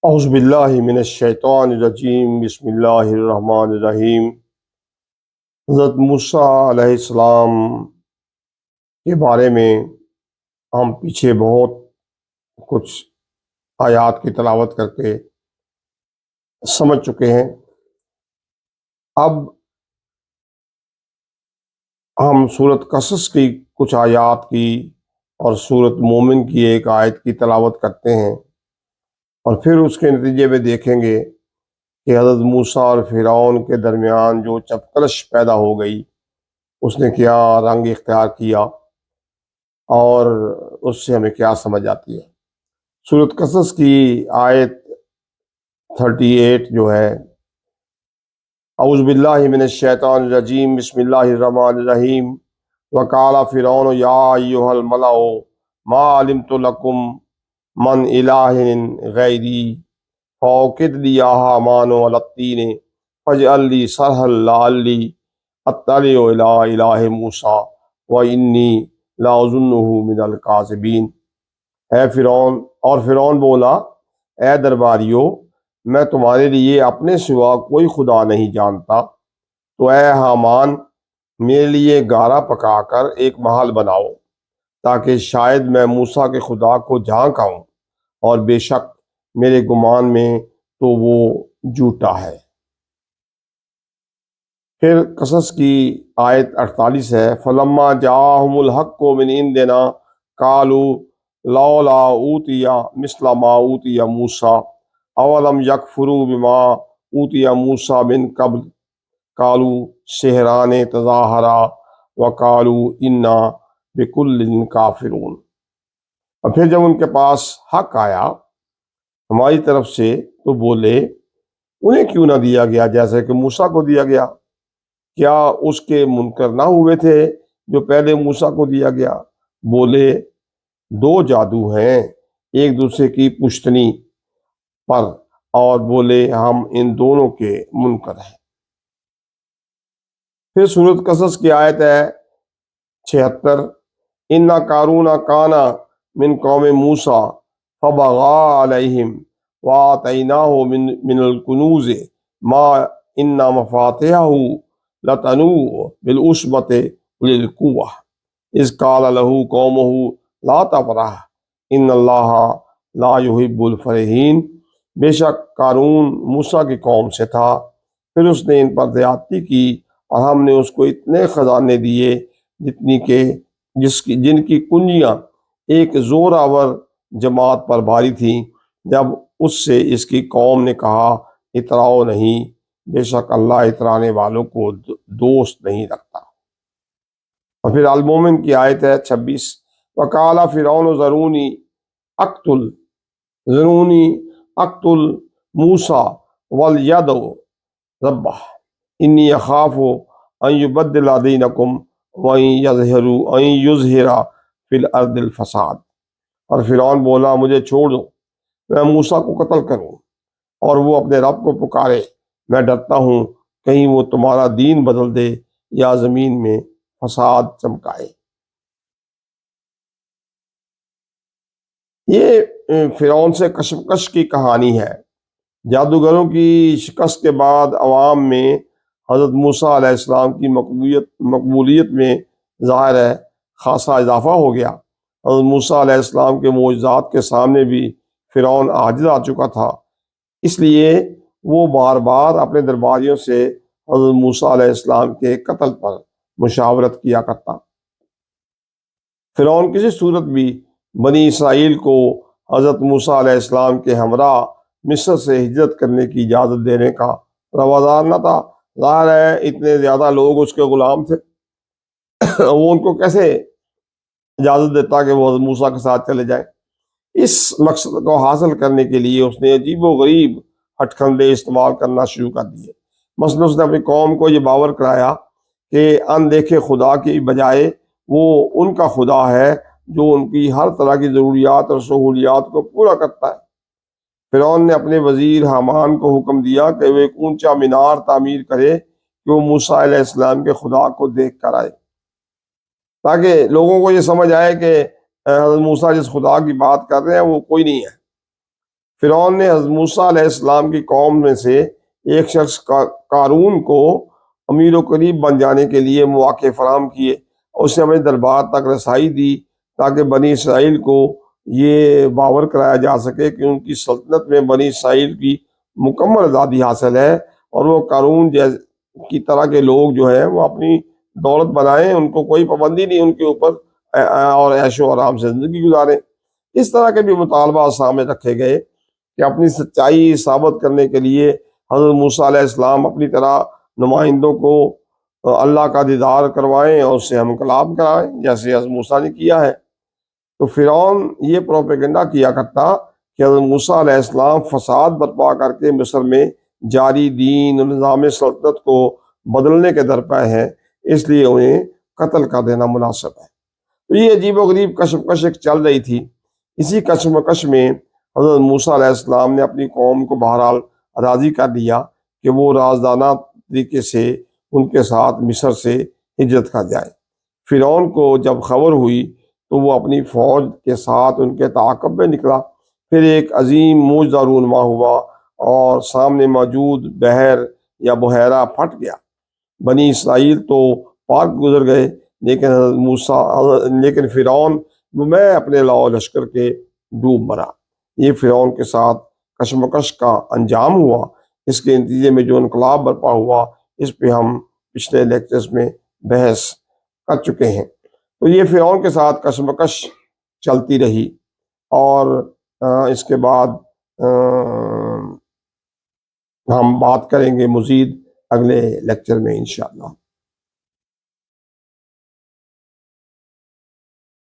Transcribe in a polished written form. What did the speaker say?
اعوذ باللہ من الشیطان الرجیم، بسم اللہ الرحمن الرحیم۔ حضرت موسیٰ علیہ السلام کے بارے میں ہم پیچھے بہت کچھ آیات کی تلاوت کر کے سمجھ چکے ہیں۔ اب ہم سورۃ قصص کی کچھ آیات کی اور سورۃ مومن کی ایک آیت کی تلاوت کرتے ہیں، اور پھر اس کے نتیجے میں دیکھیں گے کہ حضرت موسیٰ اور فرعون کے درمیان جو چپکلش پیدا ہو گئی، اس نے کیا رنگ اختیار کیا اور اس سے ہمیں کیا سمجھ آتی ہے۔ سورۃ قصص کی آیت 38 جو ہے، اعوذ باللہ من الشیطان الرجیم، بسم اللہ الرحمن الرحیم۔ وقال فرعون یا ایھا الملأ ما علمت لکم من الہ غیری فاوقد لی یا ہامان علی الطین فاجعل لی صرحا لعلی اطلع الی الہ موسیٰ وانی لاظنہ من الکاذبین۔ اے فرعون، اور فرعون بولا، اے درباریو، میں تمہارے لیے اپنے سوا کوئی خدا نہیں جانتا، تو اے حامان میرے لیے گارا پکا کر ایک محل بناؤ، تاکہ شاید میں موسیٰ کے خدا کو جھانک آؤں، اور بے شک میرے گمان میں تو وہ جھوٹا ہے۔ پھر قصص کی آیت 48 ہے، فلما جاءہم الحق من عندنا قالوا لولا اوتی مثل ما اوتی موسیٰ اولم یکفروا بما اوتی موسیٰ من قبل قالوا سحران تظاہرا وقالوا انا بکل کافرون۔ اور پھر جب ان کے پاس حق آیا ہماری طرف سے تو بولے، انہیں کیوں نہ دیا گیا جیسے کہ موسیٰ کو دیا گیا؟ کیا اس کے منکر نہ ہوئے تھے جو پہلے موسیٰ کو دیا گیا؟ بولے، دو جادو ہیں ایک دوسرے کی پشتنی پر، اور بولے ہم ان دونوں کے منکر ہیں۔ پھر سورۃ قصص کی آیت ہے 76، ان قارون کان من قوم موسیٰ فبغى علیہم وآتیناہ من الکنوز ما ان مفاتحہ لتنوء بالعصبۃ اولي القوہ اذ قال له قومہ لا تفرح ان اللہ لا يحب الفرحین۔ بے شک قارون موسیٰ کی قوم سے تھا، پھر اس نے ان پر زیادتی کی، اور ہم نے اس کو اتنے خزانے دیے جن کی کنجیاں ایک زور آور جماعت پر بھاری تھیں۔ جب اس سے اس کی قوم نے کہا اتراؤ نہیں، بے شک اللہ اترانے والوں کو دوست نہیں رکھتا۔ اور پھر المومن کی آیت ہے 26، وقال فرعون ذرونی اقتل موسیٰ ولیدع ربہ انی اخاف ان یبدل دینکم وان یظہر فی الارض الفساد۔ اور فرعون بولا، مجھے چھوڑ دو، میں موسیٰ کو قتل کروں، اور وہ اپنے رب کو پکارے، میں ڈرتا ہوں کہیں وہ تمہارا دین بدل دے یا زمین میں فساد چمکائے۔ یہ فرعون سے کشمکش کی کہانی ہے۔ جادوگروں کی شکست کے بعد عوام میں حضرت موسیٰ علیہ السلام کی مقبولیت میں ظاہر ہے خاصا اضافہ ہو گیا۔ حضرت موسیٰ علیہ السلام کے معجزات کے سامنے بھی فرعون عاجز آ چکا تھا، اس لیے وہ بار بار اپنے درباریوں سے حضرت موسیٰ علیہ السلام کے قتل پر مشاورت کیا کرتا۔ فرعون کسی صورت بھی بنی اسرائیل کو حضرت موسیٰ علیہ السلام کے ہمراہ مصر سے ہجرت کرنے کی اجازت دینے کا روادار نہ تھا۔ ظاہر ہے اتنے زیادہ لوگ اس کے غلام تھے، وہ ان کو کیسے اجازت دیتا کہ وہ حضرت موسیٰ کے ساتھ چلے جائیں؟ اس مقصد کو حاصل کرنے کے لیے اس نے عجیب و غریب ہتھ کنڈے استعمال کرنا شروع کر دیے۔ مثلا اس نے اپنی قوم کو یہ باور کرایا کہ ان دیکھے خدا کی بجائے وہ ان کا خدا ہے جو ان کی ہر طرح کی ضروریات اور سہولیات کو پورا کرتا ہے۔ فرعون نے اپنے وزیر حامان کو حکم دیا کہ وہ ایک اونچا مینار تعمیر کرے کہ وہ موسیٰ علیہ السلام کے خدا کو دیکھ کر آئے، تاکہ لوگوں کو یہ سمجھ آئے کہ حضرت موسیٰ جس خدا کی بات کر رہے ہیں وہ کوئی نہیں ہے۔ فرعون نے حضرت موسیٰ علیہ السلام کی قوم میں سے ایک شخص قارون کو امیر و قریب بن جانے کے لیے مواقع فراہم کیے، اسے اپنے دربار تک رسائی دی تاکہ بنی اسرائیل کو یہ باور کرایا جا سکے کہ ان کی سلطنت میں بنی اسرائیل کی مکمل آزادی حاصل ہے، اور وہ قارون کی طرح کے لوگ جو ہیں وہ اپنی دولت بنائیں، ان کو کوئی پابندی نہیں ان کے اوپر، اور عیش و آرام سے زندگی گزاریں۔ اس طرح کے بھی مطالبات سامنے رکھے گئے کہ اپنی سچائی ثابت کرنے کے لیے حضرت موسیٰ علیہ السلام اپنی طرح نمائندوں کو اللہ کا دیدار کروائیں اور اس سے ہم کلام کرائیں، جیسے حضرت موسیٰ نے کیا ہے۔ تو فرعون یہ پروپیگنڈا کیا کرتا کہ حضرت موسیٰ علیہ السلام فساد برپا کر کے مصر میں جاری دین اور نظام سلطنت کو بدلنے کے درپے ہیں، اس لیے انہیں قتل کر دینا مناسب ہے۔ تو یہ عجیب و غریب کشمکش ایک چل رہی تھی۔ اسی کشمکش میں حضرت موسیٰ علیہ السلام نے اپنی قوم کو بہرحال راضی کر دیا کہ وہ رازدانہ طریقے سے ان کے ساتھ مصر سے ہجرت کر جائے۔ فرعون کو جب خبر ہوئی تو وہ اپنی فوج کے ساتھ ان کے تعاقب میں نکلا۔ پھر ایک عظیم معجزہ رونما ہوا اور سامنے موجود بحر یا بحیرہ پھٹ گیا۔ بنی اسرائیل تو پار گزر گئے، لیکن فرعون میں اپنے لاؤ لشکر کے ڈوب مرا۔ یہ فرعون کے ساتھ کشمکش کا انجام ہوا۔ اس کے نتیجے میں جو انقلاب برپا ہوا، اس پہ ہم پچھلے لیکچرز میں بحث کر چکے ہیں۔ تو یہ فرعون کے ساتھ کشمکش چلتی رہی، اور اس کے بعد ہم بات کریں گے مزید اگلے لیکچر میں انشاءاللہ۔